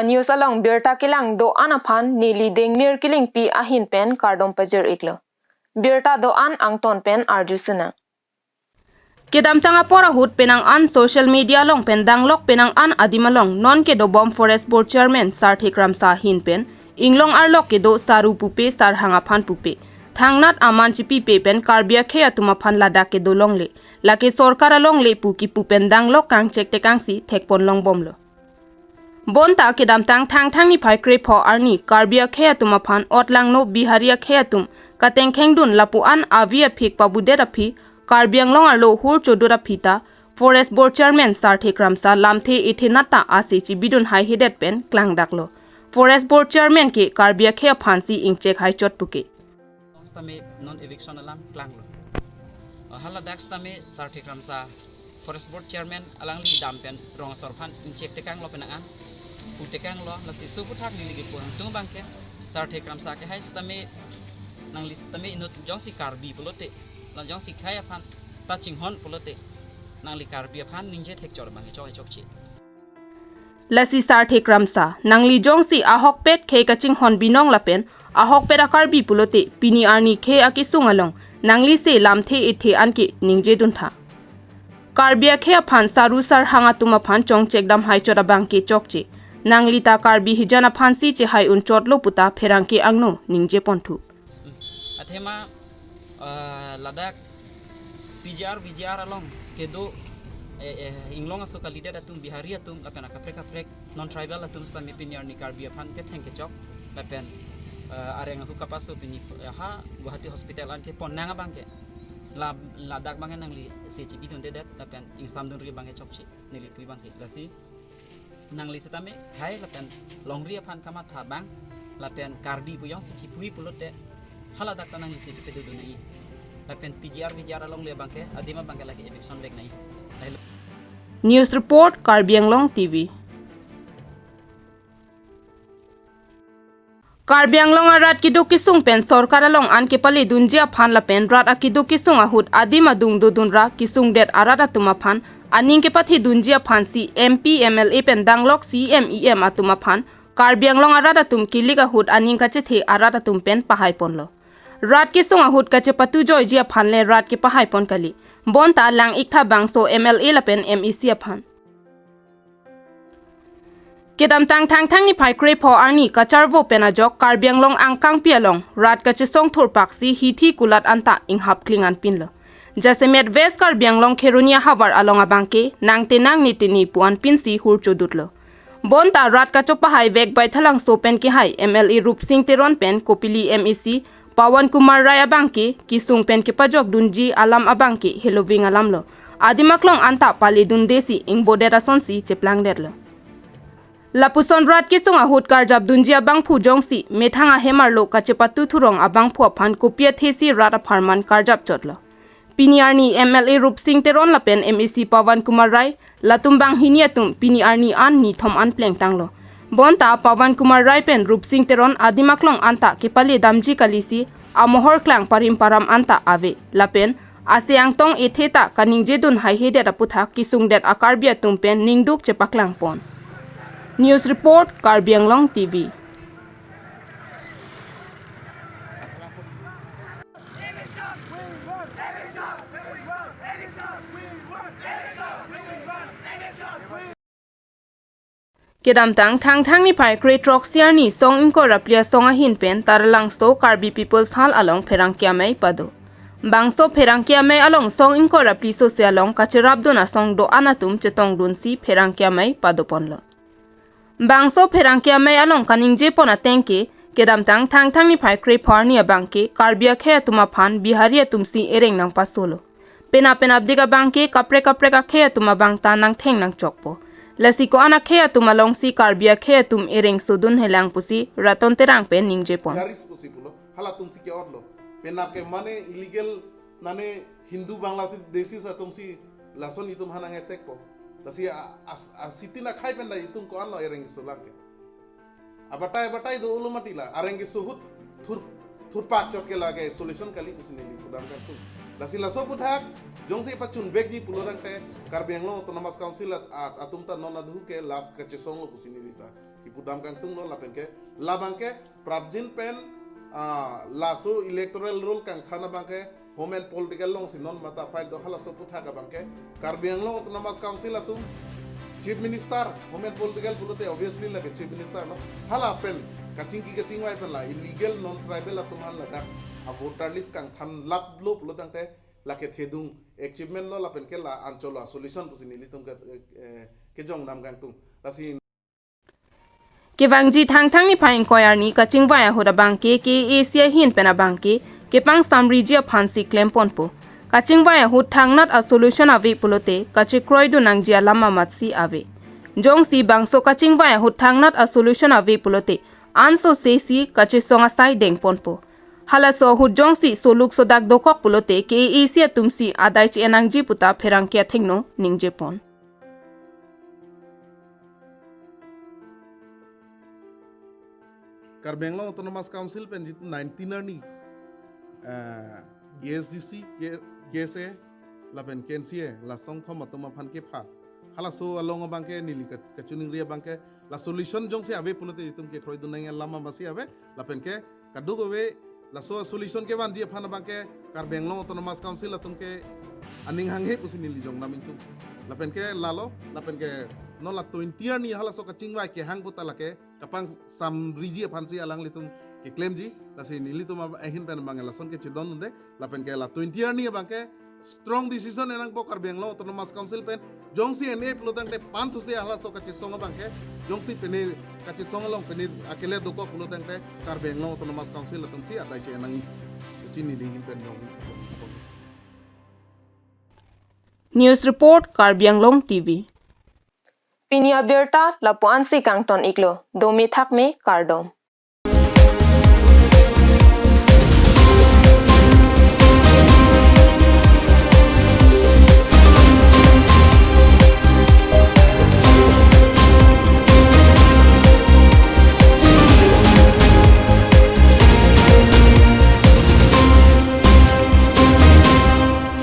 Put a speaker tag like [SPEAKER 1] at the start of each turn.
[SPEAKER 1] A news along birta kilang do anaphan nili dengmir kiling pi ahin pen kardom pajer iklo. Birta do an angton pen arjusuna.
[SPEAKER 2] Kedam tanga pora hut penang an social media long pen danglok penang an adimalong non ke do bom forest board chairman sar thekram sa hin pen inglong arlok ke do saru pupe sar hanga phan pupe thangnat aman chipi pe pen karbia kheya tuma phan lada ke do long le lake sorkar along le pu ki pupen danglok kang chek te kang si thekpon long bom lo bonta kedam thang ni phai kre pho arni karbia kheya tuma phan otlang no biharia kheya tum kateng khengdun lapu an avia phik pabude rapi Karbiang long arlo hur chodura pita forest board chairman sar thekram sa lamthe ethenata asichi bidun hai hedet pen klang daklo forest board chairman ke karbia khe phansi ingchek hai chot puke
[SPEAKER 3] stame non eviction alam klang lo hala dak stame sar thekram sa forest board chairman alang li dam pen rong sor phan ingchek tekang lo penangan putekang lo lasi subuthak ni ligi puang tung bangke sar thekram sa ke hai stame nang list stame inut josi karbi pulote lan jong si khaya phan ta ching hon pulote nang li karbi phan ningje thek chor bang choi chokchi
[SPEAKER 2] lasi sar thekram sa nangli jong si ahok pet khe ka ching hon binong lapen ahok pet karbi pulote pini arni khe akisung along nangli se lamthe ethe anke ningje dun tha karbia khe phan saru sar hanga tuma phan chong chekdam hai chora bangke chokche nangli ta karbi hijana phan si che hai un chotlo puta pherangke angno ningje ponthu
[SPEAKER 3] athema Ladak VGR along kedo inglong aso kalida datum bihari atum apena kaprek non tribal atum stami pinyar ni karbi aphan ke thank you chok lapen areng aku kapaso pini ha Guwahati hospital an ke ponnanga bangke ladak bangen nangli CCB dun dedet lapen ing samdun ri bange chokchi nili pui bangke lasi nangli setame hai lapen longri aphan kamat tha bang lapen karbi puyong CCB pulote hala dak tanang isi cepe du nai lapen VGR along le bangke adima bangke lagi eviction lek nai
[SPEAKER 2] news report Karbianglong TV Karbianglong arat kidu kisung pen sorkar along an ke pali dunjia phan la pen rat akidu kisung ahut adima dung dudunra kisung det arata tuma phan aning ke pathi dunjia phan si MP MLA pen danglok CMEM atuma phan Karbianglong arata tum kilika hut aning ka che arata tum pen pahai ponlo rat ke sunga hut ka che patu joy jia phanle rat ke pahai pon kali bonta lang iktha bangso MLA la pen MEC phan kedam thang ni phai kre pho arni kacharbo pena jok Karbianglong angkang pialong rat ka che song thur paksi hithi kulat anta ing hap klingan pinlo jasemet west Karbianglong kherunia habar along abangke nangte nang nitini puan pinsi hur chodutlo bonta rat ka chopa hai vek bai thalang so pen ki hai MLA Rup Singh Teron pen kopili MEC Pawan Kumar Rai abangke kisung pen ke pajok dunji alam abangke heloving alamlo adimaklong anta pali dundesi ing bodera sonsi cheplang derlo lapuson rat kisung ahut karjab dunji abang phu jongsi methanga hemarlo ka chepatu thurong abang phu phan kopia thesi rat farman karjab chotlo Piniarni MLA Rup Singh Teron lapen MEC Pawan Kumar Rai latumbang hiniatum Piniarni an ni thom an pleng tanglo bonta Pawan Kumar Rai pen Rup Singh Teron adimaklong anta kepali damji kalisi amohor klang parim param anta ave lapen aseang tong etheta kaningje dun hai hede aputha kisung det akarbia tumpen ningduk chepaklang pon news report Karbianglong TV kedam thang ni phai kre troxiar ni song inko raplia song a hin pen tarlang so Karbi people's hal along pherangkia mai pado bangso pherangkia mai along song inko rapli so se along kachirab dona song do anatum chetong dun si pherangkia mai pado ponlo bangso pherangkia mai along kaningje pona tengke kedam thang ni phai kre pharni abangke Karbia khe tuma phan biharia tumsi ereng nang pasolo pena abdiga bangke kapre ka khe tuma bangta nang theng nang chokpo lasiko ana khe tuma long si Karbia khe tum ereng sudun helang pusi raton terang pen ningje pon
[SPEAKER 4] garis possible hala tum si ke orlo pena ke mane illegal nane hindu bangladesh desi sa tum si lason itum hanang etek po tasi sitina khai penda itum ko allo ereng solake abatai do ulumatila areng suhut thur pak choke lage solution kali kusini kudam kan tu lasi laso puthak jongsi pachun begji pulodang te Karbianglong autonomous council atumta non adhu ke las kache song kusini lita kipudam kang tung no lapen ke labang ke prabjin pen laso electoral rule kang thana bangke home and political long sinon mata file do hala so putha ka bangke Karbi Anglong Autonomous Council atum chief minister home and political bulote obviously like chief minister no hala pen kaching wai pen la illegal non tribal atum hala dak a voter list kang than lap lo pulotang te lake thedung achievement no lapen ke la anchola solution pusini litum ke jong nam kang tung lasi
[SPEAKER 2] Kevangji thang ni phain koyar ni kaching vaya hoda bangke ke Asia hin pena bangke ke pang samriji phansi claim ponpo kaching vaya hut thang not a solution ave pulote kachi kroi du nang jia lama matsi ave jong si bangso kaching vaya hut thang not a solution ave pulote anso se si kachi songa sai deng ponpo hala so hut jong si soluk sodak dokok pulote ke Asia tumsi adai chi enangji puta pherang kya thengno ningje pon
[SPEAKER 4] Karbi Anglong Autonomous Council pen jitu 19er ni ESDC KSA lapen KNCA la song thom atoma phan ke pha hala so along bangke nili kachuning ria bangke la solution jong se ave pulote jitum ke khoi dunai lama basi ave lapen ke kadugo we la so solution ke ban dia phan bangke Karbi Anglong Autonomous Council atum ke aning hanghe pusin nili jong namin tu lapen ke lalo lapen ke no la 20 ni hala so kaching wa ke hang puta lake kapang sam riji phansi alang litum ke claim ji lasi ni litum ahin pen bangela son ke chidon unde lapen ke la 20 ni bangke strong decision enang po Karbi Anglong Autonomous Council pen jongsi ene plotang te 500 se hala so kachi songa bangke jongsi pene kachi songa long pene akele doko plotang te Karbi Anglong Autonomous Council latum si atai che enang sini dingin pen jong
[SPEAKER 2] News Report Karbi Anglong TV
[SPEAKER 1] Pinia Berta Lapuan si Kangton Iklo Domi Thak me Kardom